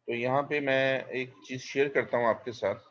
तो यहाँ पे मैं एक चीज शेयर करता हूँ आपके साथ।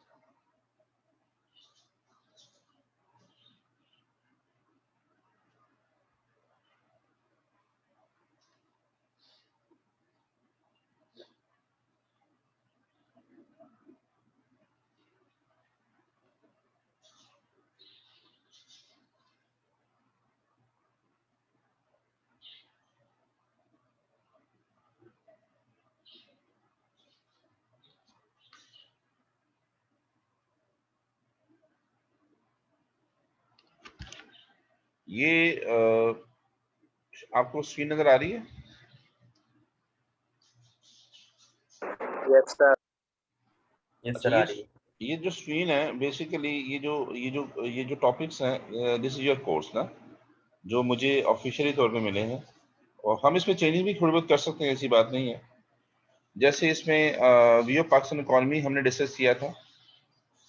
ये आपको स्क्रीन नजर आ रही है? Yes sir. यस अच्छा, सर, आ रही है। ये जो स्क्रीन है बेसिकली ये जो टॉपिक्स हैं, दिस इज योर कोर्स ना, जो मुझे ऑफिशियली तौर पे मिले हैं, और हम इसमें चेंजेस भी थोड़ी बहुत कर सकते हैं, ऐसी बात नहीं है। जैसे इसमें व्यू ऑफ पाकिस्तान इकोनॉमी हमने डिस्कस किया था,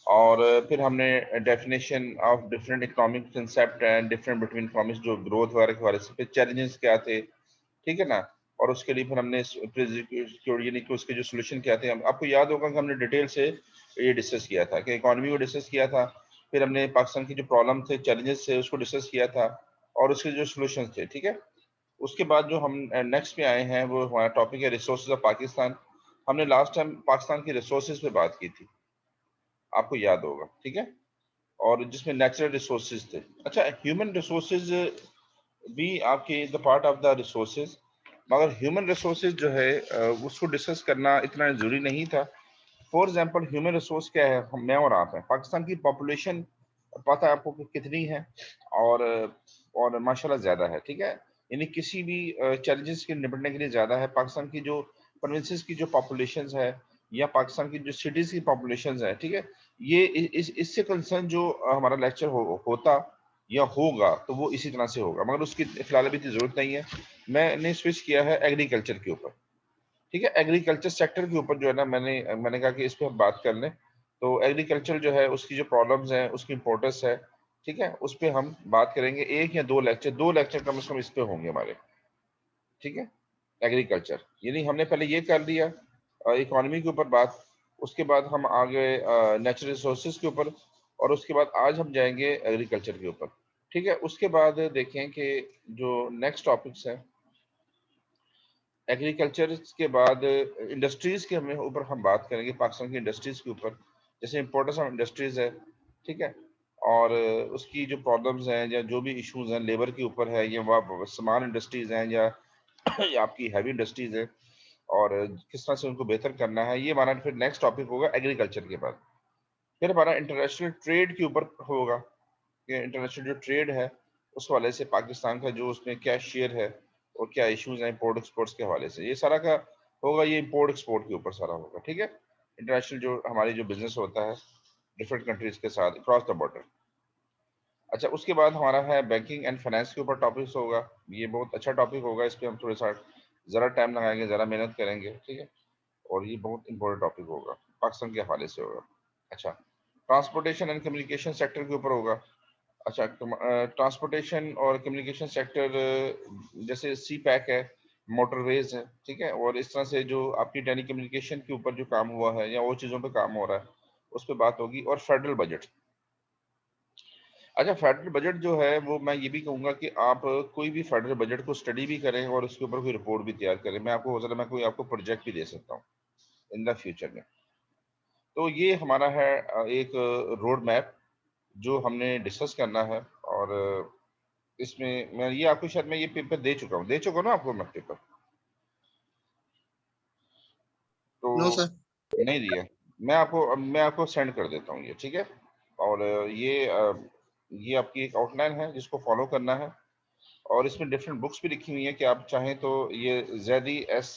और फिर हमने definition of different economic concept and different between economics, जो ग्रोथ वगैरह के बारे से, फिर चैलेंजेस क्या थे, ठीक है ना, और उसके लिए फिर हमने यानी कि उसके जो सोल्यूशन क्या थे, आपको याद होगा कि हमने डिटेल से ये डिस्कस किया था कि इकोनॉमी को डिस्कस किया था, फिर हमने पाकिस्तान की जो प्रॉब्लम थे, चैलेंजेस थे, उसको डिस्कस किया था, और उसके जो सोल्यूशन थे, ठीक है। उसके बाद जो हम नेक्स्ट पे आए हैं, वो हमारा टॉपिक है रिसोर्सेज ऑफ पाकिस्तान। हमने लास्ट टाइम पाकिस्तान के रिसोर्सेज पे बात की थी, आपको याद होगा, ठीक है, और जिसमें नेचुरल रिसोर्सेज थे। अच्छा, ह्यूमन रिसोर्सेज भी आपके the part of the resources, मगर ह्यूमन रिसोर्सेज जो है उसको डिस्कस करना इतना जरूरी नहीं था। फॉर एग्जांपल, ह्यूमन रिसोर्स क्या है? मैं और आप हैं। पाकिस्तान की पॉपुलेशन पता है आपको कि कितनी है, और माशाल्लाह ज्यादा है, ठीक है, यानी किसी भी चैलेंजेस के निपटने के लिए ज्यादा है। पाकिस्तान की जो प्रोविंसेस की जो पॉपुलेशन है, या पाकिस्तान की जो सिटीज की पॉपुलेशन है, ठीक है, ये इससे कंसर्न जो हमारा लेक्चर होता या होगा, तो वो इसी तरह से होगा, मगर उसकी फिलहाल अभी इतनी जरूरत नहीं है। मैंने स्विच किया है एग्रीकल्चर के ऊपर, ठीक है। एग्रीकल्चर सेक्टर के ऊपर जो है ना, मैंने कहा कि इस पे हम बात कर लें। तो एग्रीकल्चर जो है, उसकी जो प्रॉब्लम्स हैं, उसकी इम्पोर्टेंस है, ठीक है, उस पे हम बात करेंगे। एक या दो लेक्चर कम से कम इस पे होंगे हमारे, ठीक है। एग्रीकल्चर यानी हमने पहले ये कर लिया इकोनॉमी के ऊपर बात, उसके बाद हम आ गए नेचुरल रिसोर्सेज के ऊपर, और उसके बाद आज हम जाएंगे एग्रीकल्चर के ऊपर, ठीक है। उसके बाद देखें कि जो नेक्स्ट टॉपिक्स हैं एग्रीकल्चर के बाद, इंडस्ट्रीज के हमें ऊपर हम बात करेंगे, पाकिस्तान की इंडस्ट्रीज के ऊपर, जैसे इंपॉर्टेंस ऑफ इंडस्ट्रीज है, ठीक है, और उसकी जो प्रॉब्लम्स हैं या जो भी इश्यूज हैं लेबर के ऊपर है, या वह स्मॉल इंडस्ट्रीज हैं, या आपकी हैवी इंडस्ट्रीज है, और किस तरह से उनको बेहतर करना है, ये हमारा फिर नेक्स्ट टॉपिक होगा एग्रीकल्चर के बाद। फिर हमारा इंटरनेशनल ट्रेड के ऊपर होगा कि इंटरनेशनल जो ट्रेड है, उस हवाले से पाकिस्तान का जो उसमें क्या शेयर है, और क्या इश्यूज हैं इम्पोर्ट एक्सपोर्ट्स के हवाले से, ये सारा का होगा, ये इम्पोर्ट एक्सपोर्ट के ऊपर सारा होगा, ठीक है। इंटरनेशनल जो हमारी जो बिजनेस होता है डिफरेंट कंट्रीज के साथ क्रॉस द बॉर्डर। अच्छा, उसके बाद हमारा है बैंकिंग एंड फाइनेंस के ऊपर टॉपिक्स होगा। ये बहुत अच्छा टॉपिक होगा, इस पर हम थोड़ा सा ज़रा टाइम लगाएंगे, ज़रा मेहनत करेंगे, ठीक है, और ये बहुत इंपॉर्टेंट टॉपिक होगा, पाकिस्तान के हवाले से होगा। अच्छा, ट्रांसपोर्टेशन एंड कम्युनिकेशन सेक्टर के ऊपर होगा। अच्छा, ट्रांसपोर्टेशन और कम्युनिकेशन सेक्टर, जैसे सी पैक है, मोटरवेज है, ठीक है, और इस तरह से जो आपकी टेली कम्युनिकेशन के ऊपर जो काम हुआ है, या और चीज़ों पे काम हो रहा है, उस पर बात होगी। और फेडरल बजट। अच्छा, फेडरल बजट जो है, वो मैं ये भी कहूँगा कि आप कोई भी फेडरल बजट को स्टडी भी करें, और उसके ऊपर कोई रिपोर्ट भी तैयार करें। मैं आपको हो सकता है मैं कोई आपको प्रोजेक्ट भी दे सकता हूँ इन द फ्यूचर में। तो ये हमारा है एक रोड मैप जो हमने डिस्कस करना है, और इसमें मैं ये आपको शायद मैं ये पेपर दे चुका हूँ ना आपको मैं पेपर, तो नो सर। नहीं दिया। मैं आपको सेंड कर देता हूँ ये, ठीक है। और ये आपकी एक आउटलाइन है जिसको फॉलो करना है, और इसमें डिफरेंट बुक्स भी लिखी हुई हैं कि आप चाहें तो ये जैदी एस,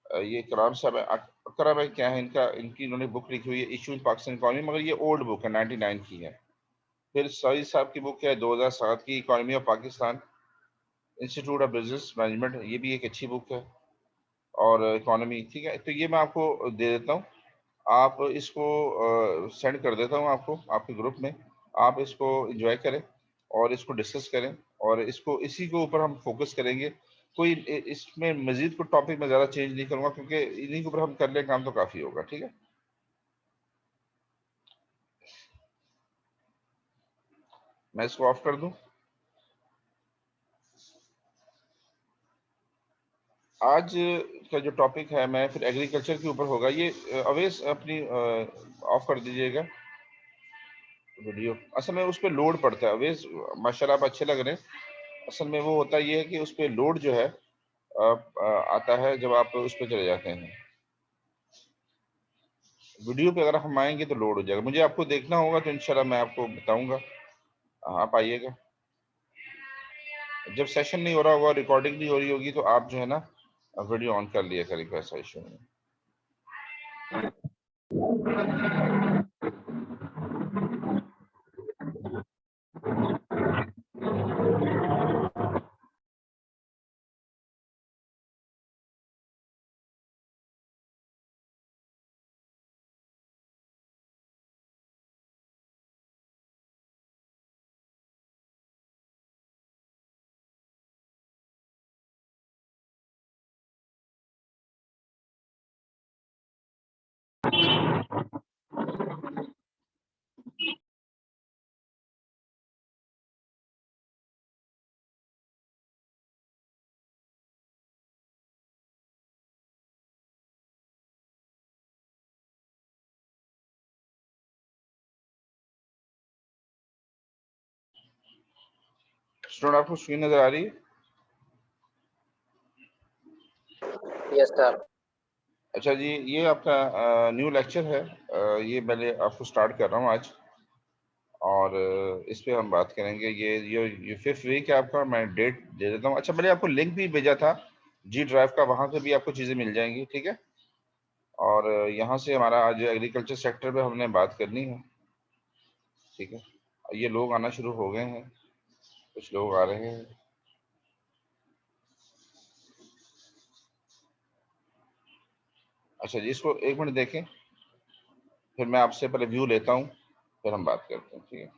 ये कलाम साहब है, अकरम है, क्या है इनका, इनकी इन्होंने बुक लिखी हुई है इशू इन पाकिस्तान इकॉनमी, मगर ये ओल्ड बुक है, 99 की है। फिर सईद साहब की बुक है 2007 की, economy of Pakistan, institute of business management, ये भी एक अच्छी बुक है, और इकोनॉमी, ठीक है। तो ये मैं आपको दे देता हूँ, आप इसको सेंड कर देता हूँ आपको आपके ग्रुप में, आप इसको एंजॉय करें और इसको डिस्कस करें, और इसको इसी के ऊपर हम फोकस करेंगे कोई इसमें मजीद कोई टॉपिक में ज्यादा चेंज नहीं करूंगा, क्योंकि इन्हीं के ऊपर हम कर ले काम तो काफी होगा। ठीक है, मैं इसको ऑफ कर दूं। आज का जो टॉपिक है मैं फिर एग्रीकल्चर के ऊपर होगा। ये अवेश अपनी ऑफ कर दीजिएगा वीडियो। असल में उस पर लोड पड़ता है अवेश, माशाल्लाह आप अच्छे लग रहे हैं। असल में वो होता ये है कि उस पर लोड जो है आता है जब आप उस पर चले जाते हैं। वीडियो पे अगर हम आएंगे तो लोड हो जाएगा। मुझे आपको देखना होगा तो इंशाल्लाह मैं आपको बताऊंगा, आप आइएगा। जब सेशन नहीं हो रहा होगा, रिकॉर्डिंग नहीं हो रही होगी, तो आप जो है ना वीडियो ऑन कर लिया करेंगे, ऐसा इशू नहीं। स्टूडेंट आपको स्क्रीन नजर आ रही है? Yes, sir. अच्छा जी, ये आपका न्यू लेक्चर है। ये मैंने आपको स्टार्ट कर रहा हूँ आज, और इस पे हम बात करेंगे। ये 5th वीक है आपका। मैं डेट दे देता हूँ। अच्छा, मैंने आपको लिंक भी भेजा था जी ड्राइव का, वहां से भी आपको चीजें मिल जाएंगी। ठीक है, और यहाँ से हमारा आज एग्रीकल्चर सेक्टर पे हमने बात करनी है। ठीक है, ये लोग आना शुरू हो गए हैं, कुछ लोग आ रहे हैं। अच्छा जी, इसको एक मिनट देखें, फिर मैं आपसे पहले व्यू लेता हूँ, फिर हम बात करते हैं। ठीक है,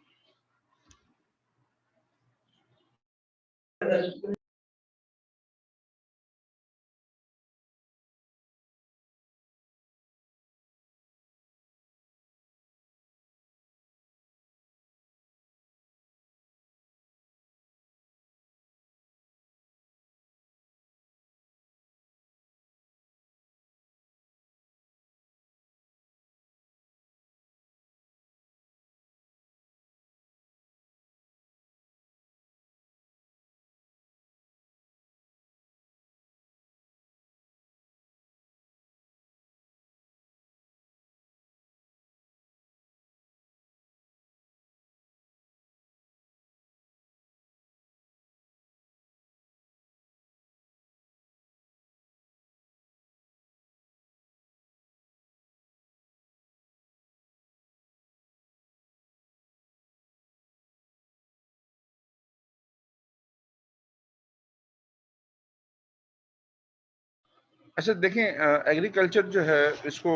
अच्छा देखें, एग्रीकल्चर जो है इसको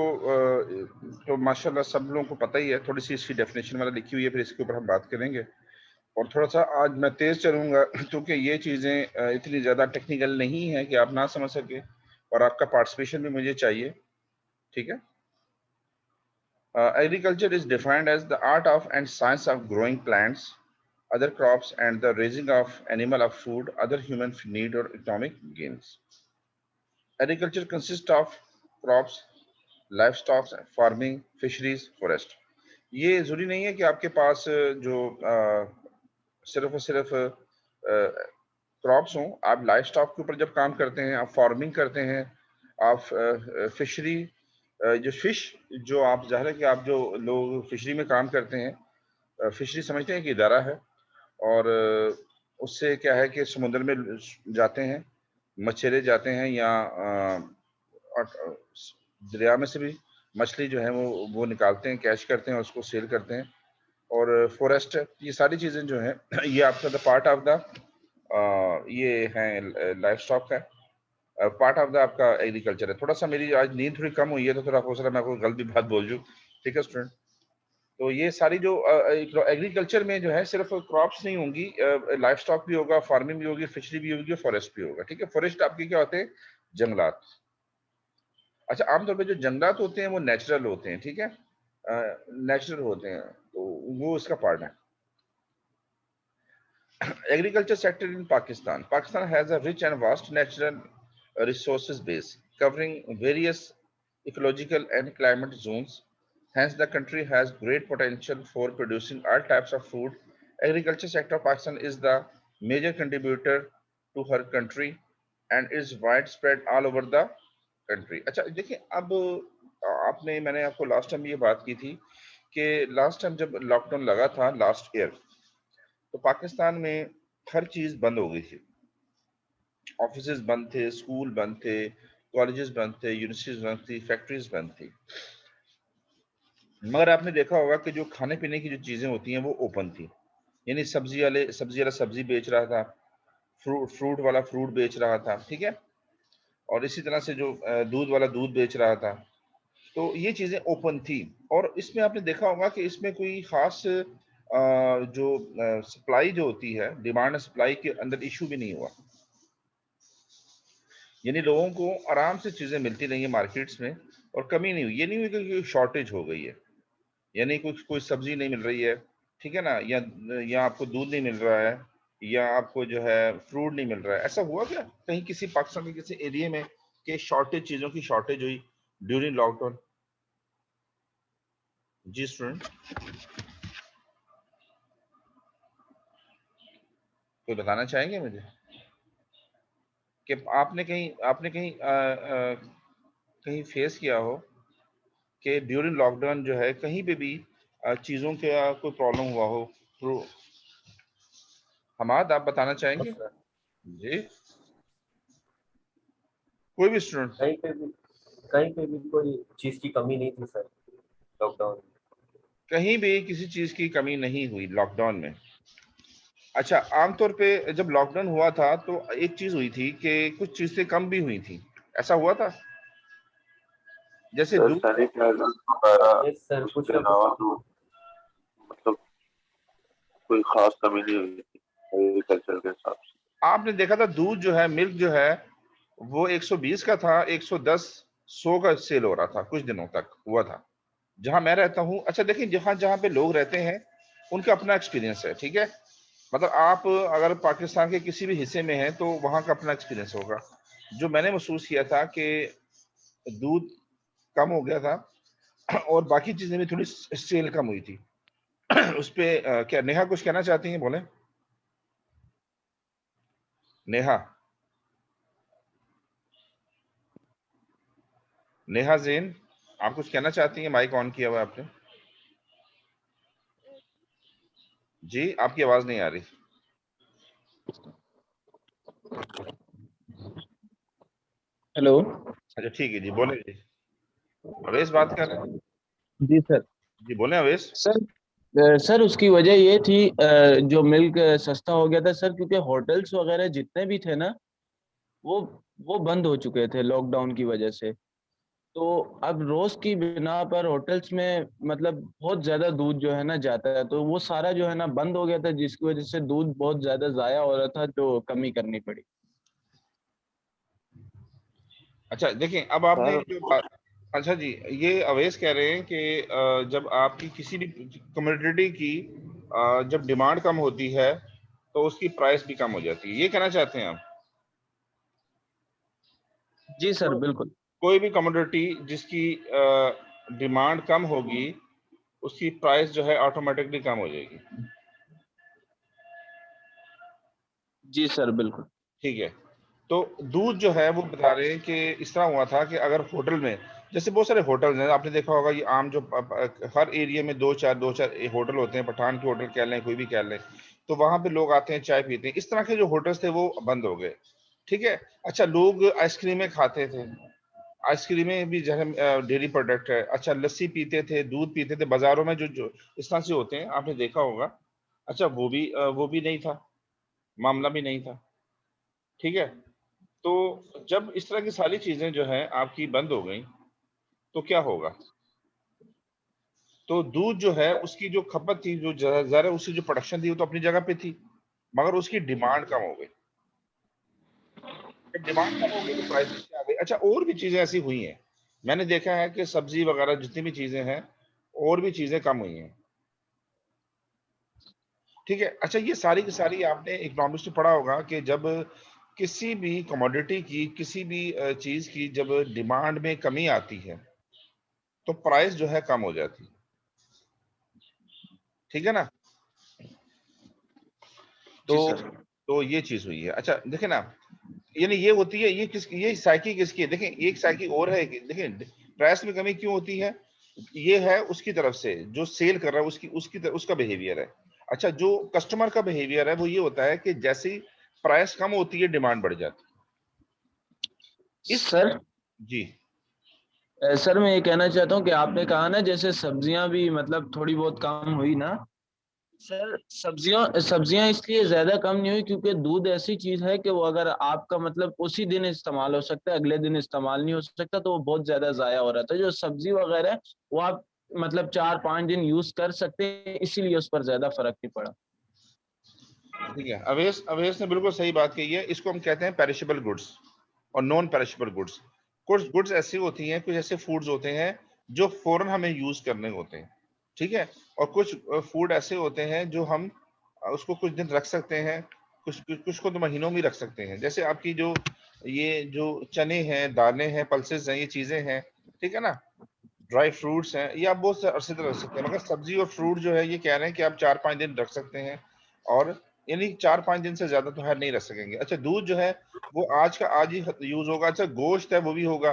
तो माशाल्लाह सब लोगों को पता ही है। थोड़ी सी इसकी डेफिनेशन वाला लिखी हुई है, फिर इसके ऊपर हम बात करेंगे। और थोड़ा सा आज मैं तेज चलूंगा क्योंकि ये चीज़ें इतनी ज़्यादा टेक्निकल नहीं है कि आप ना समझ सके, और आपका पार्टिसिपेशन भी मुझे चाहिए। ठीक है, agriculture is defined as the art of and science of growing plants, other crops, and the raising of animal of food, other human need or economic gains. Agriculture consists of crops, livestock, farming, fisheries, forest. ये जरूरी नहीं है कि आपके पास जो सिर्फ और सिर्फ क्रॉप्स हों। आप लाइफ स्टॉक के ऊपर जब काम करते हैं, आप फार्मिंग करते हैं, आप फिशरी, जो फिश, जो आप जाहिर है कि आप जो लोग फिशरी में काम करते हैं, फिशरी समझते हैं कि इदारा है, और उससे क्या है कि समुद्र में जाते हैं, मछेरे जाते हैं, या दरिया में से भी मछली जो है वो निकालते हैं, कैच करते हैं, उसको सेल करते हैं। और फॉरेस्ट, ये सारी चीज़ें जो हैं ये आपका द पार्ट ऑफ द ये हैं लाइफ स्टॉक है, पार्ट ऑफ द आपका एग्रीकल्चर है। थोड़ा सा मेरी आज नींद थोड़ी कम हुई है, तो थोड़ा हो सकता है मैं कोई गलत भी बात बोल दूं। ठीक है स्टूडेंट, तो ये सारी जो एग्रीकल्चर में जो है सिर्फ क्रॉप्स नहीं होंगी, लाइफ स्टॉक भी होगा, फार्मिंग भी होगी, फिशरी भी होगी, फॉरेस्ट भी होगा। ठीक है, फॉरेस्ट आपके क्या होते हैं? जंगलात। अच्छा, आमतौर पे जो जंगलात होते हैं वो नेचुरल होते हैं, ठीक है, नेचुरल होते हैं, तो वो इसका पार्ट है। Agriculture sector in Pakistan. Pakistan has a rich and vast natural resources base covering various ecological and climate zones. Hence, the country has great potential for producing all types of food. Agriculture sector of Pakistan is the major contributor to her country and is widespread all over the country. अच्छा देखिए, अब आपने मैंने आपको last time ये बात की थी कि लास्ट टाइम जब लॉकडाउन लगा था लास्ट ईयर, तो पाकिस्तान में हर चीज बंद हो गई थी। ऑफिसेज बंद थे, स्कूल बंद थे, कॉलेजेस बंद थे, यूनिवर्सिटीज बंद थी, फैक्ट्रीज बंद थी। मगर आपने देखा होगा कि जो खाने पीने की जो चीजें होती हैं वो ओपन थी। यानी सब्जी वाला सब्जी बेच रहा था, फ्रूट वाला फ्रूट बेच रहा था, ठीक है, और इसी तरह से जो दूध वाला दूध बेच रहा था। तो ये चीजें ओपन थी। और इसमें आपने देखा होगा कि इसमें कोई खास जो सप्लाई जो होती है, डिमांड और सप्लाई के अंदर इशू भी नहीं हुआ। यानी लोगों को आराम से चीजें मिलती रही है मार्केट्स में, और कमी नहीं हुई। ये नहीं हुई कि शॉर्टेज हो गई है, यानी कुछ कोई सब्जी नहीं मिल रही है, ठीक है ना, या आपको दूध नहीं मिल रहा है, या आपको जो है फ्रूट नहीं मिल रहा है। ऐसा हुआ क्या कहीं किसी पाकिस्तान के किसी एरिया में कि शॉर्टेज, चीजों की शॉर्टेज हुई ड्यूरिंग लॉकडाउन? जी स्टूडेंट, कोई बताना चाहेंगे मुझे कि कहीं फेस किया हो कि ड्यूरिंग लॉकडाउन जो है कहीं पे भी चीजों का कोई प्रॉब्लम हुआ हो? तो हमाद, आप बताना चाहेंगे? सर, जी, कोई भी स्टूडेंट। कहीं पे भी कहीं पे भी कोई चीज की कमी नहीं थी सर लॉकडाउन में। कहीं भी किसी चीज की कमी नहीं हुई लॉकडाउन में? अच्छा, आमतौर पे जब लॉकडाउन हुआ था तो एक चीज हुई थी कि कुछ चीजें कम भी हुई थी, ऐसा हुआ था? जैसे सर दूध। सैनिटाइजर वगैरह, यस सर, कुछ उसके ना कुछ। अलावा तो मतलब कोई खास कमी नहीं हुई थी एग्रीकल्चर के हिसाब से। आपने देखा था दूध जो है, मिल्क जो है, वो 120 का था, 110, 100 का सेल हो रहा था, कुछ दिनों तक हुआ था जहां मैं रहता हूँ। अच्छा देखिए, जहां जहां पे लोग रहते हैं उनका अपना एक्सपीरियंस है, ठीक है, मतलब आप अगर पाकिस्तान के किसी भी हिस्से में हैं तो वहां का अपना एक्सपीरियंस होगा। जो मैंने महसूस किया था कि दूध कम हो गया था और बाकी चीजें भी थोड़ी सेल कम हुई थी। उस पे क्या नेहा कुछ कहना चाहती हैं? बोले नेहा, नेहा जैन, आप कुछ कहना चाहती हैं? माइक ऑन किया हुआ है आपने। जी, आपकी आवाज नहीं आ रही। हेलो। अच्छा ठीक है जी, बोले जी। अवेश बात कर रहे हैं? जी सर। जी बोले अवेश। सर सर उसकी वजह ये थी, जो मिल्क सस्ता हो गया था सर, क्योंकि होटल्स वगैरह जितने भी थे ना, वो वो बंद हो चुके थे लॉकडाउन की वजह से। तो अब रोज की बिना पर होटल्स में मतलब बहुत ज्यादा दूध जो है ना जाता है, तो वो सारा जो है ना बंद हो गया था, जिसकी वजह से दूध बहुत ज्यादा जाया हो रहा था, जो कमी करनी पड़ी। अच्छा देखिए, अब आपने सर जो बात, अच्छा जी, ये अवेश कह रहे हैं कि जब आपकी किसी भी कमोडिटी की जब डिमांड कम होती है तो उसकी प्राइस भी कम हो जाती है, ये कहना चाहते हैं आप? जी सर बिल्कुल। कोई भी कमोडिटी जिसकी डिमांड कम होगी उसकी प्राइस जो है ऑटोमेटिकली कम हो जाएगी। जी सर बिल्कुल। ठीक है, तो दूध जो है वो बता रहे हैं कि इस तरह हुआ था कि अगर होटल में, जैसे बहुत सारे होटल हैं, आपने देखा होगा, ये आम जो हर एरिया में दो चार होटल होते हैं, पठान के होटल कह लें, कोई भी कह लें, तो वहां पे लोग आते हैं, चाय पीते हैं। इस तरह के जो होटल्स थे वो बंद हो गए, ठीक है। अच्छा, लोग आइसक्रीमें खाते थे, आइसक्रीमें भी जो है डेयरी प्रोडक्ट है। अच्छा, लस्सी पीते थे, दूध पीते थे, बाजारों में जो जो इस तरह से होते हैं, आपने देखा होगा। अच्छा, वो भी नहीं था, मामला भी नहीं था, ठीक है। तो जब इस तरह की सारी चीजें जो है आपकी बंद हो गई तो क्या होगा? तो दूध जो है उसकी जो खपत थी, जो ज़रा उसकी जो प्रोडक्शन थी वो तो अपनी जगह पे थी, मगर उसकी डिमांड कम हो गई। जब डिमांड कम हो गई तो प्राइस नीचे आ गई। अच्छा, और भी चीजें ऐसी हुई हैं, मैंने देखा है कि सब्जी वगैरह जितनी भी चीजें हैं, और भी चीजें कम हुई हैं। ठीक है। अच्छा, ये सारी की सारी आपने इकोनॉमिक्स में पढ़ा होगा कि जब किसी भी कमोडिटी की, किसी भी चीज की जब डिमांड में कमी आती है तो प्राइस जो है कम हो जाती है। ठीक है ना? जी तो सर। तो ये चीज हुई है। अच्छा देखें ना, यानी ये होती है, ये साइकी किसकी है? देखें, एक साइकी और है कि देखें प्राइस में कमी क्यों होती है। ये है उसकी तरफ से जो सेल कर रहा है, उसका बिहेवियर है। अच्छा, जो कस्टमर का बिहेवियर है वो ये होता है कि जैसे ही प्राइस कम होती है डिमांड बढ़ जाती है। इस सर जी सर मैं ये कहना चाहता हूँ कि आपने कहा ना जैसे सब्जियां भी मतलब थोड़ी बहुत कम हुई ना। सर सब्जियां सब्जियां इसलिए ज्यादा कम नहीं हुई क्योंकि दूध ऐसी चीज है कि वो अगर आपका मतलब उसी दिन इस्तेमाल हो सकता है, अगले दिन इस्तेमाल नहीं हो सकता, तो वो बहुत ज्यादा जाया हो रहा था। जो सब्जी वगैरह है वो आप मतलब 4-5 दिन यूज कर सकते हैं, इसीलिए उस पर ज्यादा फर्क नहीं पड़ा। ठीक है, अवेश अवेश ने बिल्कुल सही बात कही है। इसको हम कहते हैं पेरिशेबल गुड्स और नॉन पेरिशेबल गुड्स। कुछ गुड्स ऐसी होती हैं, कुछ ऐसे फूड्स होते हैं जो फौरन हमें यूज करने होते हैं। ठीक है। और कुछ फूड ऐसे होते हैं जो हम उसको कुछ दिन रख सकते हैं, कुछ कुछ कुछ को तो महीनों में रख सकते हैं। जैसे आपकी जो ये जो चने हैं, दालें हैं, पल्सेस हैं, ये चीजें हैं, ठीक है ना, ड्राई फ्रूट्स हैं, ये आप बहुत से अरसे तक रख सकते हैं। मगर सब्जी और फ्रूट जो है ये कह रहे हैं कि आप 4-5 दिन रख सकते हैं, और यानी 4-5 दिन से ज्यादा तो है नहीं रख सकेंगे। अच्छा, दूध जो है वो आज का आज ही यूज होगा। अच्छा, गोश्त है वो भी होगा।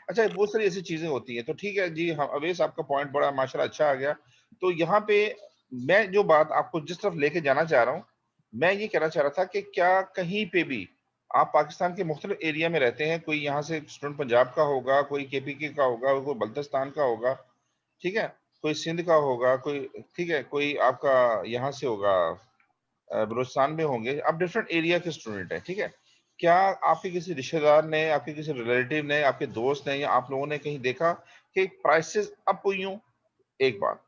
अच्छा, बहुत सारी ऐसी चीजें होती हैं। तो ठीक है जी, हाँ अवेश आपका पॉइंट बड़ा माशाल्लाह अच्छा आ गया। तो यहाँ पे मैं जो बात आपको जिस तरफ लेके जाना चाह रहा हूँ, मैं ये कहना चाह रहा था कि क्या कहीं पे भी आप पाकिस्तान के मुख्तलिफ एरिया में रहते हैं, कोई यहाँ से स्टूडेंट पंजाब का होगा, कोई केपीके का होगा, कोई बल्तिस्तान का होगा, ठीक है, कोई सिंध का होगा, कोई ठीक है, कोई आपका यहाँ से होगा, बलूचिस्तान में होंगे, आप डिफरेंट एरिया के स्टूडेंट हैं, ठीक है। क्या आपके किसी रिश्तेदार ने, आपके किसी रिलेटिव ने, आपके दोस्त ने, या आप लोगों ने कहीं देखा कि प्राइसेस अप हुई हो, एक बार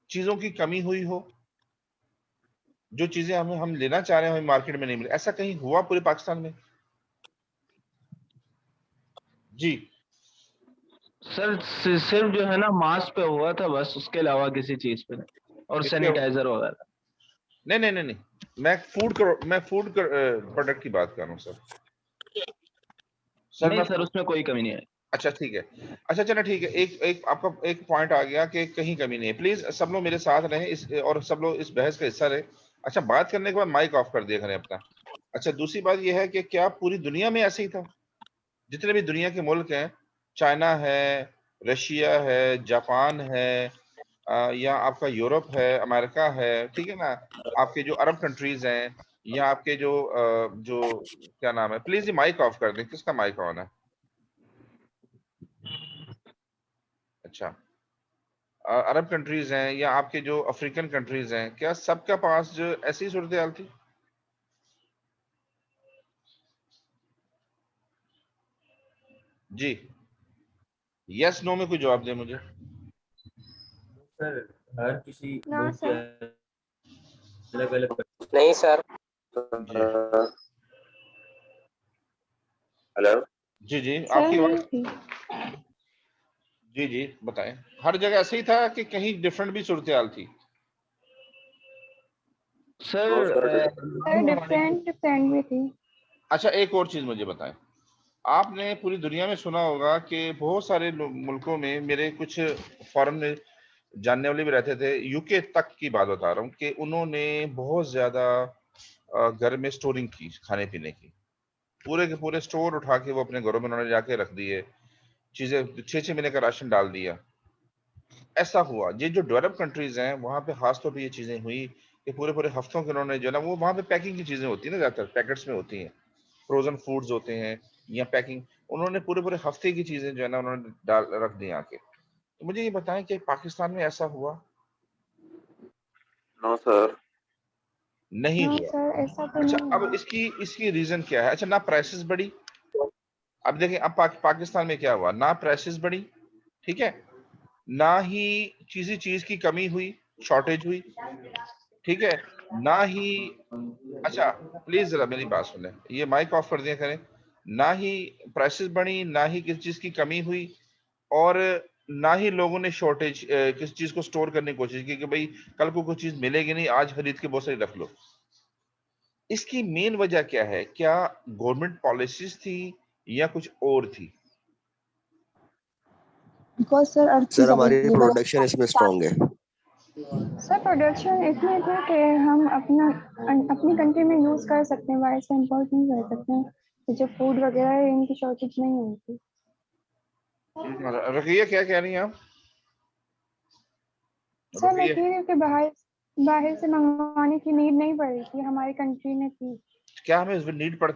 चीजों की कमी हुई हो, जो चीजें हम लेना चाह रहे हैं हमें मार्केट में नहीं मिले, ऐसा कहीं हुआ पूरे पाकिस्तान में? जी सर सिर्फ जो है ना मास्क पे हुआ था बस, उसके अलावा किसी चीज पे नहीं, और किसके? सैनिटाइजर वगैरह। नहीं नहीं नहीं नहीं, मैं फूड प्रोडक्ट की बात कर रहा हूँ सर। सर नहीं मैं सर, उसमें कोई कमी नहीं है। अच्छा ठीक है। अच्छा चलो ठीक है, एक एक आपका एक पॉइंट आ गया कि कहीं कमी नहीं है। प्लीज सब लोग मेरे साथ रहें इस, और सब लोग इस बहस का हिस्सा रहे। अच्छा, बात करने के बाद माइक ऑफ कर दिया करें अपना। अच्छा, दूसरी बात यह है कि क्या पूरी दुनिया में ऐसे ही था? जितने भी दुनिया के मुल्क हैं, चाइना है, रशिया है, जापान है, या आपका यूरोप है, अमेरिका है, ठीक है ना, आपके जो अरब कंट्रीज हैं, या आपके जो जो क्या नाम है, प्लीज ये माइक ऑफ कर दें। किसका माइक ऑन है? अच्छा, अरब कंट्रीज हैं या आपके जो अफ्रीकन कंट्रीज हैं, क्या सबका पास जो ऐसी सूरत हाल थी? जी, यस नो में कोई जवाब दे मुझे। सर हर किसी ना मुल्क सर। की अलग अलग। नहीं सर। जी हेलो। जी जी, सर आपकी नहीं आवाज। थी। जी जी बताएं। हर जगह ऐसे ही था कि कहीं डिफरेंट भी सूरत हाल थी? No sir sir. Sir different different भी थी। अच्छा, एक और चीज मुझे बताएं। आपने पूरी दुनिया में सुना होगा कि बहुत सारे मुल्कों में, मेरे कुछ फॉरेन में जानने वाले भी रहते थे, यूके तक की बात बता रहा हूँ, कि उन्होंने बहुत ज्यादा घर में स्टोरिंग की खाने पीने की। पूरे के पूरे स्टोर उठा के वो अपने घरों में उन्होंने जाके रख दिए, चीजें 6-6 महीने का राशन डाल दिया। ऐसा हुआ। ये जो डेवलप कंट्रीज हैं वहां पे खास तौर पे ये चीजें हुई कि पूरे पूरे हफ्तों के उन्होंने जो है ना, वो वहां पे पैकिंग की चीजें होती है ना, ज्यादातर पैकेट्स में होती हैं, फ्रोजन फूड्स होते हैं या पैकिंग, उन्होंने पूरे पूरे हफ्ते की चीजें जो है ना उन्होंने डाल रख दी आके। तो मुझे ये बताएं कि पाकिस्तान में ऐसा हुआ? No sir. नहीं नो हुआ। सर, ऐसा तो अच्छा, नहीं अब हुआ। इसकी इसकी रीजन क्या है? अच्छा, ना प्राइसेस बढ़ी। अब देखें, अब पाकिस्तान में क्या हुआ, ना प्राइसेस बढ़ी, ठीक है, ना ही किसी चीज की कमी हुई, शॉर्टेज हुई, ठीक है, ना ही, अच्छा प्लीज जरा मेरी बात सुने, ये माइक ऑफ कर दिया करें, ना ही प्राइसेस बढ़ी, ना ही किसी चीज की कमी हुई, और ना ही लोगों ने शॉर्टेज किसी चीज को स्टोर करने की कोशिश की कि भाई कल को कोई चीज मिलेगी नहीं, आज खरीद के बहुत सारी रख लो। इसकी मेन वजह क्या है? क्या गवर्नमेंट पॉलिसीज थी या कुछ और थी? बिकॉज सर हर चीज सर हमारी available है। प्रोडक्शन इसमें स्ट्रांग है। सर प्रोडक्शन इसमें था कि हम अपनी कंट्री में यूज कर सकते हैं, बाहर से इम्पोर्ट नहीं कर सकते हैं। तो जो फूड वगैरह है इनकी शॉर्टेज नहीं होती। रखिए, क्या कह रही हैं आप? सर मैं रखिए, कह रही हूँ कि बाहर से मंगवाने की नीड नहीं पड़ी थी, हमारी कंट्री में थी। क्या हमें नीड पड़ती